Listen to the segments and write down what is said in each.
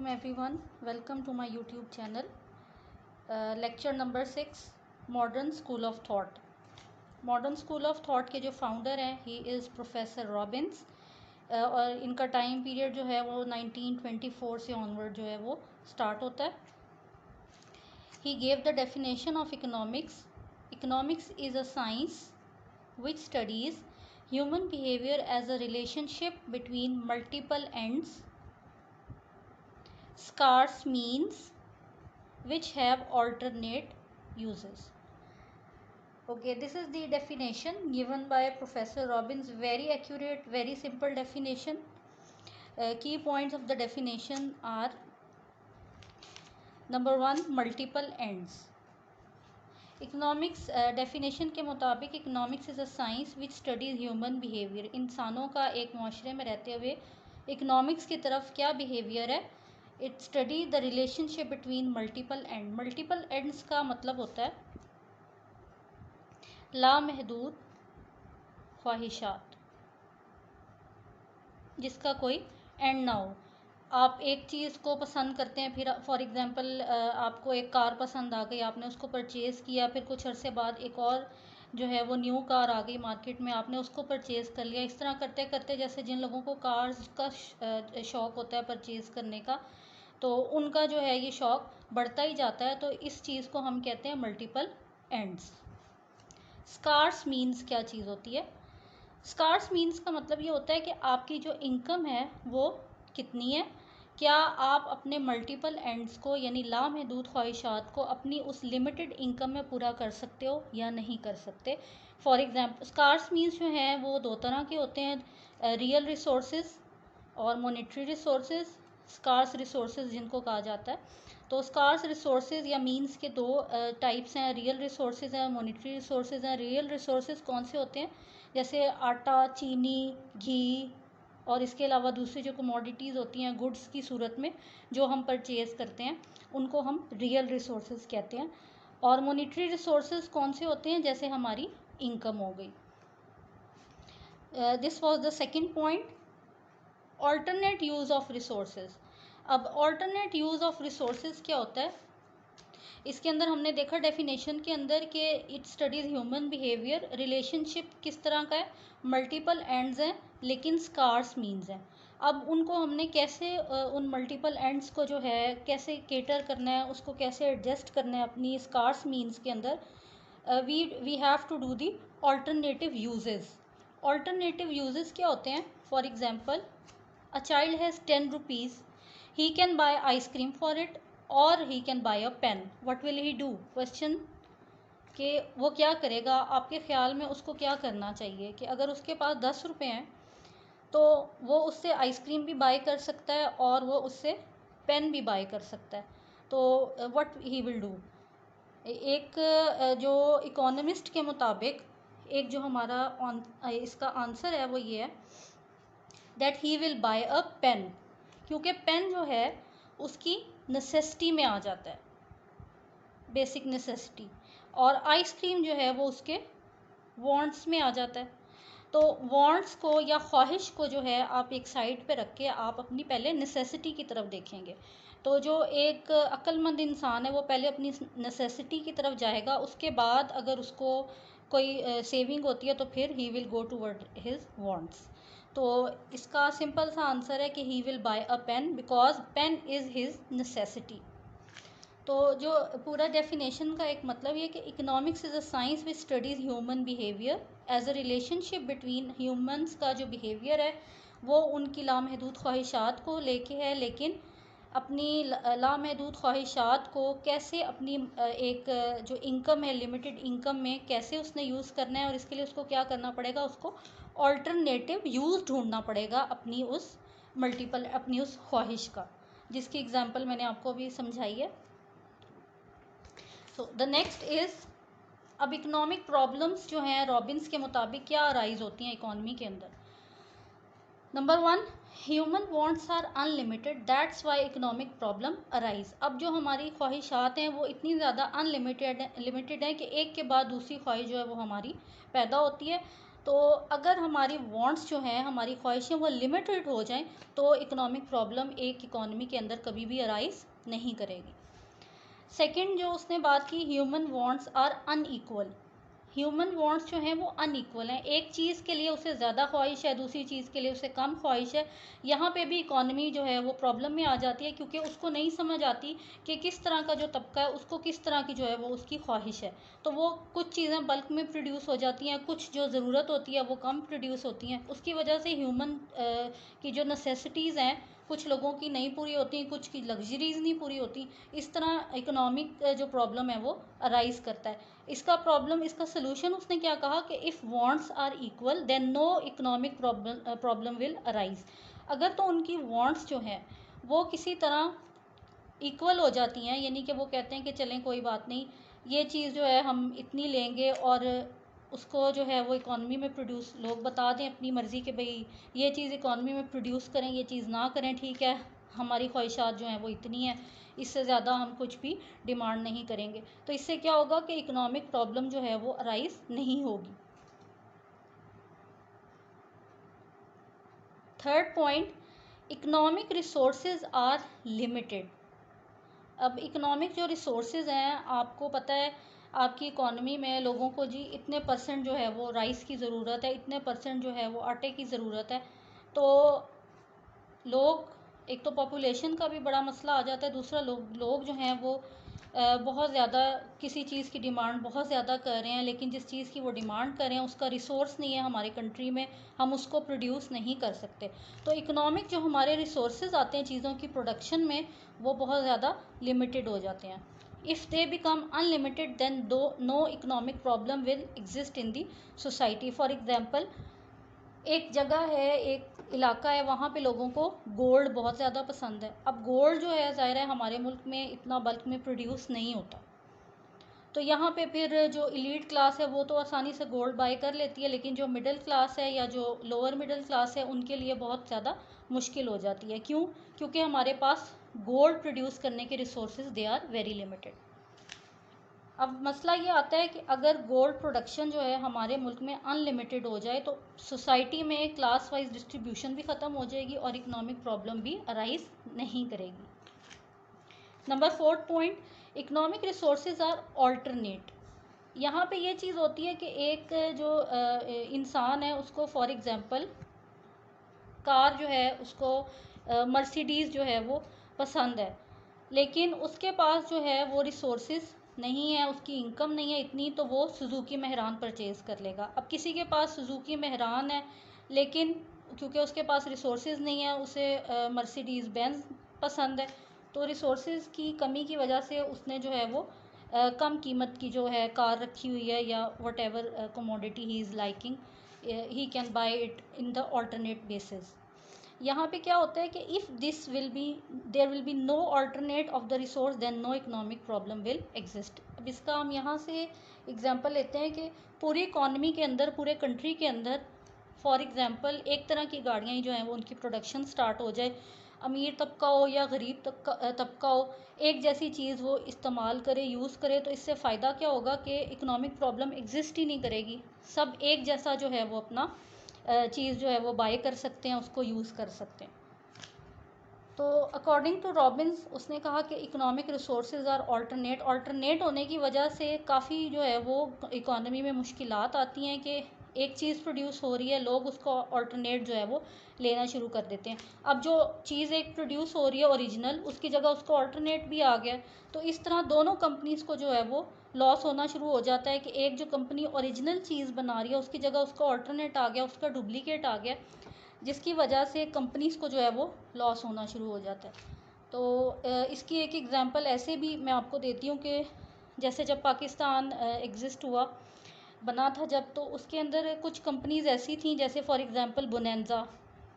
Welcome everyone. Welcome to my YouTube channel. Lecture number 6, Modern School of Thought. Modern School of Thought के जो founder हैं he is Professor Robbins. और इनका time period जो है वो 1924 से ऑनवर्ड जो है वो स्टार्ट होता है. He gave the definition of economics. Economics is a science which studies human behavior as a relationship between multiple ends, scarce means which have alternate uses. Okay, this is the definition given by Professor Robbins. Very accurate, very simple definition. Key points of the definition are: number 1, multiple ends. Economics definition के मुताबिक economics is a science which studies human behaviour. इंसानों का एक माशरे में रहते हुए economics की तरफ क्या बिहेवियर है. It study the relationship between multiple and. Multiple ends का मतलब होता है लामहदूद ख्वाहिशात जिसका कोई एंड ना हो. आप एक चीज़ को पसंद करते हैं, फिर फॉर एग्ज़ाम्पल आपको एक कार पसंद आ गई, आपने उसको परचेज़ किया, फिर कुछ अरसे बाद एक और जो है वो न्यू कार आ गई मार्केट में, आपने उसको परचेज़ कर लिया. इस तरह करते करते जैसे जिन लोगों को कार्स का शौक़ होता है परचेज़ करने का, तो उनका जो है ये शौक़ बढ़ता ही जाता है. तो इस चीज़ को हम कहते हैं मल्टीपल एंड्स. स्कार्स मीन्स क्या चीज़ होती है. स्कार्स मीन्स का मतलब ये होता है कि आपकी जो इनकम है वो कितनी है. क्या आप अपने मल्टीपल एंड्स को यानी लामहदूद ख्वाहिशात को अपनी उस लिमिटेड इनकम में पूरा कर सकते हो या नहीं कर सकते. फॉर एग्ज़ाम्पल स्कार्स मीन्स जो हैं वो दो तरह के होते हैं, रियल रिसोर्सेज और मॉनेटरी रिसोर्सेज. स्कार्स रिसोर्सेज जिनको कहा जाता है. तो स्कार्स रिसोर्सेज या मीन्स के दो टाइप्स हैं, रियल रिसोर्सेज हैं, मॉनेटरी रिसोर्सेज हैं. रियल रिसोर्सेज कौन से होते हैं, जैसे आटा, चीनी, घी और इसके अलावा दूसरी जो कमोडिटीज़ होती हैं गुड्स की सूरत में जो हम परचेज़ करते हैं, उनको हम रियल रिसोर्सेज कहते हैं. और मॉनेटरी रिसोर्सेज कौन से होते हैं, जैसे हमारी इनकम हो गई. This was the second point, alternate use of resources. अब ऑल्टरनेट यूज़ ऑफ रिसोर्सेज क्या होता है, इसके अंदर हमने देखा डेफिनेशन के अंदर कि it studies human behaviour. Relationship किस तरह का है, मल्टीपल एंड्स हैं लेकिन स्कार्स मीन्स हैं. अब उनको हमने कैसे उन मल्टीपल एंड्स को जो है कैसे केटर करना है, उसको कैसे एडजस्ट करना है अपनी स्कार्स मीन्स के अंदर. We have to do the alternative uses. Alternative uses क्या होते हैं, for example a child has 10 rupees, he can buy ice cream for it और he can buy a pen. What will he do. Question कि वो क्या करेगा. आपके ख्याल में उसको क्या करना चाहिए कि अगर उसके पास 10 रुपये हैं तो वो उससे आइसक्रीम भी बाय कर सकता है और वो उससे पेन भी बाय कर सकता है. तो व्हाट ही विल डू. एक जो इकोनॉमिस्ट के मुताबिक एक जो हमारा इसका आंसर है वो ये है that he will buy a pen, क्योंकि पेन जो है उसकी नेसेसिटी में आ जाता है, बेसिक नेसेसिटी, और आइसक्रीम जो है वो उसके वांट्स में आ जाता है. तो वांट्स को या ख्वाहिश को जो है आप एक साइड पे रख के आप अपनी पहले नेसेसिटी की तरफ देखेंगे. तो जो एक अक्लमंद इंसान है वो पहले अपनी नेसेसिटी की तरफ जाएगा, उसके बाद अगर उसको कोई सेविंग होती है तो फिर he will go toward his wants. तो इसका सिंपल सा आंसर है कि he will buy a pen because pen is his necessity. तो जो पूरा डेफिनेशन का एक मतलब ये कि economics is a science which studies human behaviour as a relationship between humans. का जो बिहेवियर है वो उनकी लामहदूद ख्वाहिशात को लेके है, लेकिन अपनी लामहदूद ख्वाहिशात को कैसे अपनी एक जो इनकम है लिमिटेड इनकम में कैसे उसने यूज़ करना है, और इसके लिए उसको क्या करना पड़ेगा, उसको ऑल्टरनेटिव यूज़ ढूंढना पड़ेगा अपनी उस मल्टीपल अपनी उस ख्वाहिश का, जिसकी एग्जांपल मैंने आपको अभी समझाई है. सो द नेक्स्ट इज़, अब इकोनॉमिक प्रॉब्लम्स जो हैं रॉबिन्स के मुताबिक क्या अराइज होती हैं इकॉनमी के अंदर. Number 1, human wants are unlimited, that's why economic problem arise. अब जो हमारी ख्वाहिशात हैं वो इतनी ज़्यादा लिमिटेड हैं कि एक के बाद दूसरी ख्वाहिश जो है वो हमारी पैदा होती है. तो अगर हमारी वांट्स जो हैं, हमारी ख्वाहिशें वो लिमिटेड हो जाएं, तो इकोनॉमिक प्रॉब्लम एक इकोनॉमी के अंदर कभी भी अराइज नहीं करेगी। सेकंड जो उसने बात की, human wants are unequal. Human wants जो हैं वो अनइक्वल हैं, एक चीज़ के लिए उसे ज़्यादा ख्वाहिश है, दूसरी चीज़ के लिए उसे कम ख्वाहिश है। यहाँ पे भी इकॉनमी जो है वो प्रॉब्लम में आ जाती है, क्योंकि उसको नहीं समझ आती कि किस तरह का जो तबका है उसको किस तरह की जो है वो उसकी ख्वाहिश है। तो वो कुछ चीज़ें बल्क में प्रोड्यूस हो जाती हैं, कुछ जो ज़रूरत होती है वो कम प्रोड्यूस होती हैं। उसकी वजह से ह्यूमन की जो नेसेसिटीज़ हैं कुछ लोगों की नहीं पूरी होती, कुछ की लग्जरीज नहीं पूरी होती। इस तरह इकोनॉमिक जो प्रॉब्लम है वो अराइज करता है। इसका सोल्यूशन उसने क्या कहा कि if wants are equal then no economic problem will arise. अगर तो उनकी वांट्स जो है वो किसी तरह इक्वल हो जाती हैं, यानी कि वो कहते हैं कि चलें कोई बात नहीं, ये चीज़ जो है हम इतनी लेंगे, और उसको जो है वो इकॉनमी में प्रोड्यूस, लोग बता दें अपनी मर्ज़ी के भाई ये चीज़ इकॉनमी में प्रोड्यूस करें, ये चीज़ ना करें, ठीक है, हमारी ख्वाहिशात जो हैं वो इतनी हैं, इससे ज़्यादा हम कुछ भी डिमांड नहीं करेंगे। तो इससे क्या होगा कि इकोनॉमिक प्रॉब्लम जो है वो अराइज नहीं होगी। Third point, economic resources are limited. अब इकोनॉमिक जो रिसोर्सेज हैं, आपको पता है आपकी इकॉनमी में लोगों को जी इतने परसेंट जो है वो राइस की ज़रूरत है, इतने परसेंट जो है वो आटे की ज़रूरत है। तो लोग, एक तो पॉपुलेशन का भी बड़ा मसला आ जाता है, दूसरा लोग जो हैं वो बहुत ज़्यादा किसी चीज़ की डिमांड बहुत ज़्यादा कर रहे हैं, लेकिन जिस चीज़ की वो डिमांड कर रहे हैं उसका रिसोर्स नहीं है हमारी कंट्री में, हम उसको प्रोड्यूस नहीं कर सकते। तो इकोनॉमिक जो हमारे रिसोर्सेज आते हैं चीज़ों की प्रोडक्शन में, वो बहुत ज़्यादा लिमिटेड हो जाते हैं। If they become unlimited then no economic problem will exist in the society. For example, एक जगह है, एक इलाका है, वहाँ पे लोगों को गोल्ड बहुत ज़्यादा पसंद है। अब गोल्ड जो है ज़ाहिर है हमारे मुल्क में इतना बल्क में प्रोड्यूस नहीं होता, तो यहाँ पे फिर जो इलीट क्लास है वो तो आसानी से गोल्ड बाय कर लेती है, लेकिन जो मिडिल क्लास है या जो लोअर मिडिल क्लास है उनके लिए बहुत ज़्यादा मुश्किल हो जाती है। क्यों? क्योंकि हमारे पास गोल्ड प्रोड्यूस करने के resources they are very limited. अब मसला ये आता है कि अगर गोल्ड प्रोडक्शन जो है हमारे मुल्क में अनलिमिटेड हो जाए तो सोसाइटी में क्लास वाइज डिस्ट्रीब्यूशन भी ख़त्म हो जाएगी और इकोनॉमिक प्रॉब्लम भी अराइज नहीं करेगी। Number 4 point, economic resources are alternate. यहाँ पे ये चीज़ होती है कि एक जो इंसान है उसको फॉर एग्ज़ाम्पल कार जो है उसको मर्सिडीज़ जो है वो पसंद है, लेकिन उसके पास जो है वो रिसोर्सेज नहीं है, उसकी इनकम नहीं है इतनी, तो वो सुजुकी मेहरान परचेज़ कर लेगा। अब किसी के पास सुजुकी मेहरान है, लेकिन क्योंकि उसके पास रिसोर्सेज नहीं है, उसे मर्सिडीज़ बेंज पसंद है, तो रिसोर्सेज की कमी की वजह से उसने जो है वो कम कीमत की जो है कार रखी हुई है, या whatever commodity he is liking, he can buy it in the alternate basis. यहाँ पे क्या होता है कि if this will be there will be no alternate of the resource then no economic problem will exist. अब इसका हम यहाँ से एग्जांपल लेते हैं कि पूरी इकॉनमी के अंदर, पूरे कंट्री के अंदर फॉर एग्जांपल एक तरह की गाड़ियाँ ही जो हैं वो उनकी प्रोडक्शन स्टार्ट हो जाए, अमीर तबका हो या गरीब तबका हो, एक जैसी चीज़ वो इस्तेमाल करे, यूज़ करे, तो इससे फ़ायदा क्या होगा कि इकोनॉमिक प्रॉब्लम एग्जिस्ट ही नहीं करेगी। सब एक जैसा जो है वो अपना चीज़ जो है वो बाय कर सकते हैं, उसको यूज़ कर सकते हैं। तो अकॉर्डिंग टू रॉबिन्स उसने कहा कि इकोनॉमिक रिसोर्सेज आर ऑल्टरनेट होने की वजह से काफ़ी जो है वो इकॉनमी में मुश्किलात आती हैं कि एक चीज़ प्रोड्यूस हो रही है, लोग उसको ऑल्टरनेट जो है वो लेना शुरू कर देते हैं। अब जो चीज़ एक प्रोड्यूस हो रही है ओरिजिनल, उसकी जगह उसको ऑल्टरनेट भी आ गया, तो इस तरह दोनों कंपनीज़ को जो है वो लॉस होना शुरू हो जाता है कि एक जो कंपनी ओरिजिनल चीज़ बना रही है उसकी जगह उसका ऑल्टरनेट आ गया, उसका डुप्लीकेट आ गया, जिसकी वजह से कंपनीज़ को जो है वो लॉस होना शुरू हो जाता है। तो इसकी एक एग्ज़ाम्पल ऐसे भी मैं आपको देती हूँ कि जैसे जब पाकिस्तान एग्ज़िस्ट हुआ, बना था जब, तो उसके अंदर कुछ कंपनीज़ ऐसी थी, जैसे for example bonanza,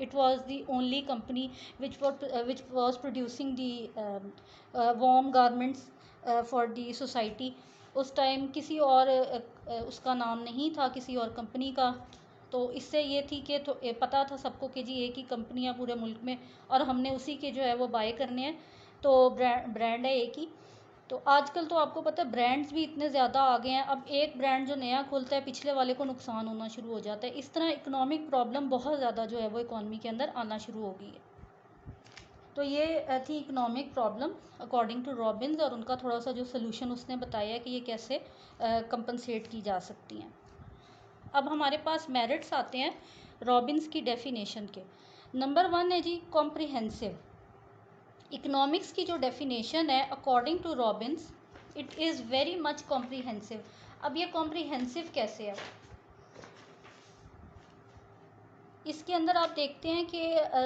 it was the only company which was producing the warm garments for the society. उस टाइम किसी और उसका नाम नहीं था, किसी और कंपनी का। तो इससे ये थी कि तो पता था सबको कि जी एक ही कंपनी है पूरे मुल्क में और हमने उसी के जो है वो बाय करने हैं, तो ब्रांड है एक ही। तो आजकल तो आपको पता है ब्रांड्स भी इतने ज़्यादा आ गए हैं, अब एक ब्रांड जो नया खुलता है पिछले वाले को नुकसान होना शुरू हो जाता है। इस तरह इकोनॉमिक प्रॉब्लम बहुत ज़्यादा जो है वो इकॉनमी के अंदर आना शुरू हो गई है। तो ये थी economic problem according to Robbins, और उनका थोड़ा सा जो सोल्यूशन उसने बताया कि ये कैसे कंपनसेट की जा सकती हैं। अब हमारे पास मेरिट्स आते हैं रॉबिन्स की डेफिनेशन के। नंबर 1 है जी कॉम्प्रिहेंसिव। इकोनॉमिक्स की जो डेफिनेशन है according to Robbins, it is very much comprehensive. अब ये कॉम्प्रिहेंसिव कैसे है, इसके अंदर आप देखते हैं कि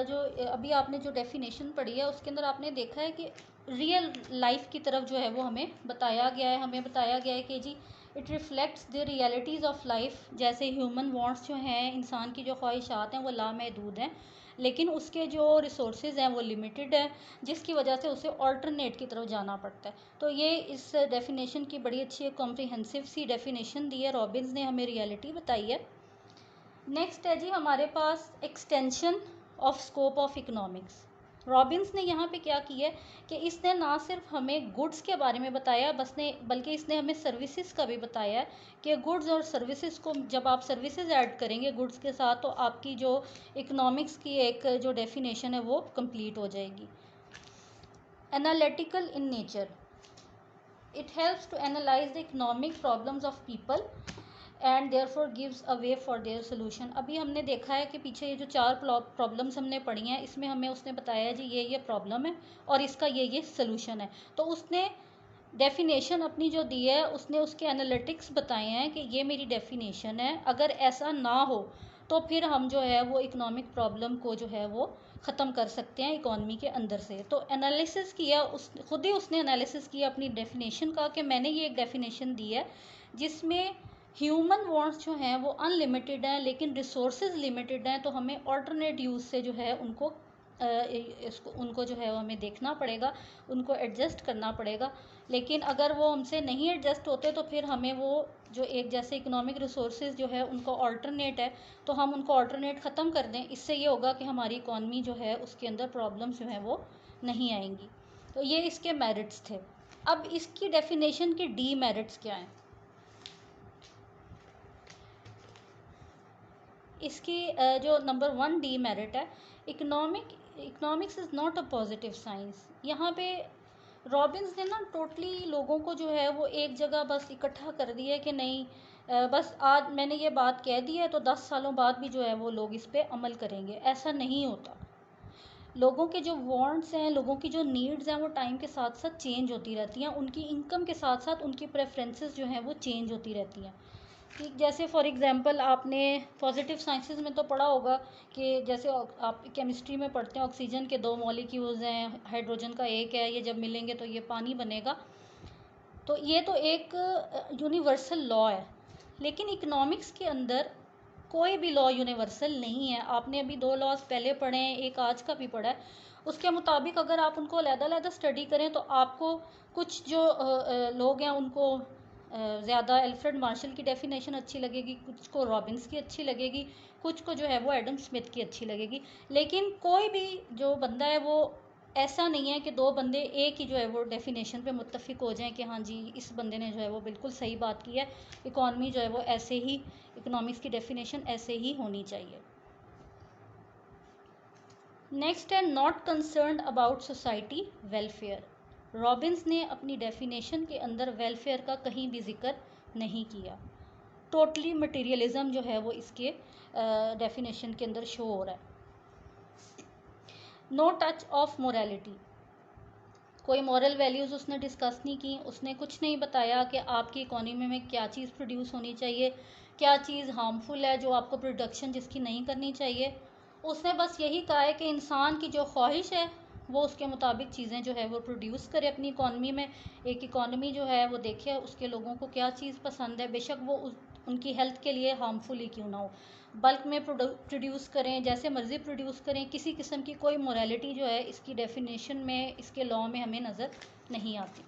जो अभी आपने जो डेफिनेशन पढ़ी है उसके अंदर आपने देखा है कि रियल लाइफ की तरफ जो है वो हमें बताया गया है। हमें बताया गया है कि जी it reflects the realities of life. जैसे ह्यूमन वांट्स जो हैं, इंसान की जो ख्वाहिशात हैं वो लामहदूद हैं, लेकिन उसके जो रिसोर्सेज हैं वो लिमिटेड है, जिसकी वजह से उसे ऑल्टरनेट की तरफ जाना पड़ता है। तो ये इस डेफिनेशन की बड़ी अच्छी कॉम्प्रिहेंसिव सी डेफिनेशन दी है, रॉबिन्स ने हमें रियलिटी बताई है। नेक्स्ट है जी हमारे पास extension of scope of economics. Robbins ने यहाँ पे क्या किया है कि इसने ना सिर्फ हमें गुड्स के बारे में बताया बल्कि इसने हमें सर्विसेज का भी बताया है कि गुड्स और सर्विसेज को जब आप सर्विसेज ऐड करेंगे गुड्स के साथ तो आपकी जो इकोनॉमिक्स की एक जो डेफिनेशन है वो कंप्लीट हो जाएगी। Analytical in nature, it helps to analyse the economic problems of people and therefore gives a way for their solution. अभी हमने देखा है कि पीछे ये जो 4 प्रॉब्लम्स हमने पढ़ी हैं इसमें हमें उसने बताया जी ये प्रॉब्लम है और इसका ये सोल्यूशन है। तो उसने डेफिनेशन अपनी जो दी है उसने उसके एनालिटिक्स बताए हैं कि ये मेरी डेफिनेशन है, अगर ऐसा ना हो तो फिर हम जो है वो इकोनॉमिक प्रॉब्लम को जो है वो ख़त्म कर सकते हैं इकॉनमी के अंदर से। तो एनालिसिस किया खुद ही उसने एनालिसिस किया अपनी डेफिनेशन का कि मैंने ये एक डेफिनेशन दी है जिसमें ह्यूमन वांट्स जो हैं वो अनलिमिटेड हैं लेकिन रिसोर्सेज लिमिटेड हैं, तो हमें ऑल्टरनेट यूज़ से जो है उनको जो है वो हमें देखना पड़ेगा, उनको एडजस्ट करना पड़ेगा। लेकिन अगर वो हमसे नहीं एडजस्ट होते तो फिर हमें वो जो एक जैसे इकोनॉमिक रिसोर्सेज जो है उनको ऑल्टरनेट है तो हम उनको ऑल्टरनेट ख़त्म कर दें। इससे ये होगा कि हमारी इकॉनमी जो है उसके अंदर प्रॉब्लम्स जो हैं वो नहीं आएंगी। तो ये इसके मेरिट्स थे। अब इसकी डेफिनेशन के डी मेरिट्स क्या हैं। इसकी जो नंबर 1 डी मेरिट है, economics is not a positive science. यहाँ पे रॉबिन्स ने ना टोटली लोगों को जो है वो एक जगह बस इकट्ठा कर दिया है कि नहीं बस आज मैंने ये बात कह दी है तो 10 सालों बाद भी जो है वो लोग इस पर अमल करेंगे, ऐसा नहीं होता। लोगों के जो वांट्स हैं, लोगों की जो नीड्स हैं वो टाइम के साथ साथ चेंज होती रहती हैं, उनकी इनकम के साथ साथ उनकी प्रेफरेंसेस जो हैं वो चेंज होती रहती हैं। कि जैसे फॉर एग्जांपल आपने पॉजिटिव साइंसेस में तो पढ़ा होगा कि जैसे आप केमिस्ट्री में पढ़ते हैं ऑक्सीजन के 2 मॉलिक्यूल्स हैं, हाइड्रोजन का एक है, ये जब मिलेंगे तो ये पानी बनेगा। तो ये तो एक यूनिवर्सल लॉ है, लेकिन इकोनॉमिक्स के अंदर कोई भी लॉ यूनिवर्सल नहीं है। आपने अभी 2 लॉज पहले पढ़े हैं, एक आज का भी पढ़ा है। उसके मुताबिक अगर आप उनको अलग-अलग स्टडी करें तो आपको कुछ जो लोग हैं उनको ज़्यादा एल्फ्रेड मार्शल की डेफिनेशन अच्छी लगेगी, कुछ को रॉबिन्स की अच्छी लगेगी, कुछ को जो है वो एडम स्मिथ की अच्छी लगेगी। लेकिन कोई भी जो बंदा है वो ऐसा नहीं है कि 2 बंदे एक ही जो है वो डेफिनेशन पे मुत्तफिक हो जाएं कि हाँ जी इस बंदे ने जो है वो बिल्कुल सही बात की है, इकॉनमी जो है वो ऐसे ही, इकोनॉमिक्स की डेफिनेशन ऐसे ही होनी चाहिए। नेक्स्ट है not concerned about society welfare. Robins ने अपनी डेफिनेशन के अंदर वेलफेयर का कहीं भी जिक्र नहीं किया। टोटली मटेरियलिज्म जो है वो इसके डेफिनेशन के अंदर शो हो रहा है। नो टच ऑफ मोरालिटी, कोई मॉरल वैल्यूज़ उसने डिस्कस नहीं की, उसने कुछ नहीं बताया कि आपकी इकोनॉमी में क्या चीज़ प्रोड्यूस होनी चाहिए, क्या चीज़ हार्मफुल है जो आपको प्रोडक्शन जिसकी नहीं करनी चाहिए। उसने बस यही कहा है कि इंसान की जो ख्वाहिश है वो उसके मुताबिक चीज़ें जो है वो प्रोड्यूस करे अपनी इकॉनमी में। एक इकॉनमी जो है वो देखे उसके लोगों को क्या चीज़ पसंद है, बेशक वो उनकी हेल्थ के लिए हार्मफुल ही क्यों ना हो, बल्क में प्रोड्यूस करें, जैसे मर्ज़ी प्रोड्यूस करें। किसी किस्म की कोई मोरालिटी जो है इसकी डेफिनेशन में, इसके लॉ में हमें नज़र नहीं आती।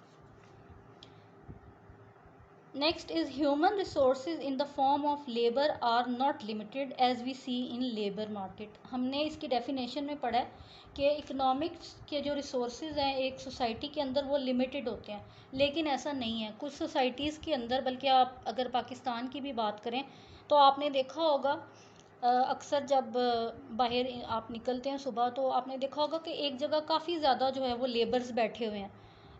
Next is human resources in the form of labour are not limited as we see in labour market. हमने इसकी डेफिनेशन में पढ़ा है कि इकोनॉमिक्स के जो रिसोर्सेज हैं एक सोसाइटी के अंदर वो लिमिटेड होते हैं, लेकिन ऐसा नहीं है। कुछ सोसाइटीज़ के अंदर, बल्कि आप अगर पाकिस्तान की भी बात करें तो आपने देखा होगा अक्सर जब बाहर आप निकलते हैं सुबह, तो आपने देखा होगा कि एक जगह काफ़ी ज़्यादा जो है वो लेबर्स बैठे हुए हैं,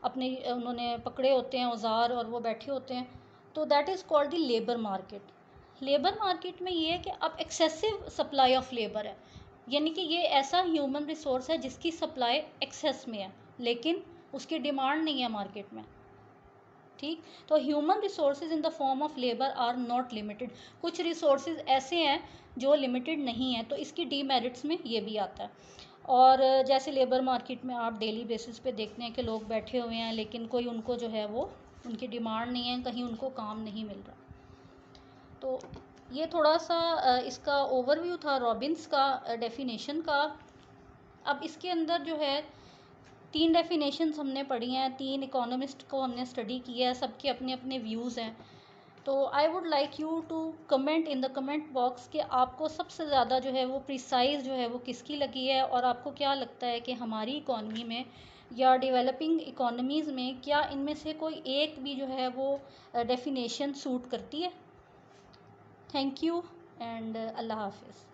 अपने उन्होंने पकड़े होते हैं औजार और वो बैठे होते हैं। तो that is called the labour market. Labour market में ये है कि अब एक्सेसिव सप्लाई ऑफ लेबर है, यानी कि ये ऐसा ह्यूमन रिसोर्स है जिसकी सप्लाई एक्सेस में है लेकिन उसकी डिमांड नहीं है मार्केट में। ठीक, तो human resources in the form of labour are not limited. कुछ रिसोर्सेज ऐसे हैं जो लिमिटेड नहीं है, तो इसकी डीमेरिट्स में ये भी आता है। और जैसे लेबर मार्केट में आप डेली बेसिस पे देखते हैं कि लोग बैठे हुए हैं लेकिन कोई उनको जो है वो उनकी डिमांड नहीं है, कहीं उनको काम नहीं मिल रहा। तो ये थोड़ा सा इसका ओवरव्यू था रॉबिन्स का डेफिनेशन का। अब इसके अंदर जो है 3 डेफिनेशंस हमने पढ़ी हैं, 3 इकोनॉमिस्ट को हमने स्टडी किया है, सबके अपने अपने व्यूज़ हैं। तो I would like you to comment in the comment box कि आपको सबसे ज़्यादा जो है वो प्रिसाइज जो है वो किसकी लगी है, और आपको क्या लगता है कि हमारी इकॉनमी में या डेवलपिंग इकोनॉमीज़ में क्या इनमें से कोई एक भी जो है वो डेफिनेशन सूट करती है। थैंक यू एंड अल्लाह हाफिज़।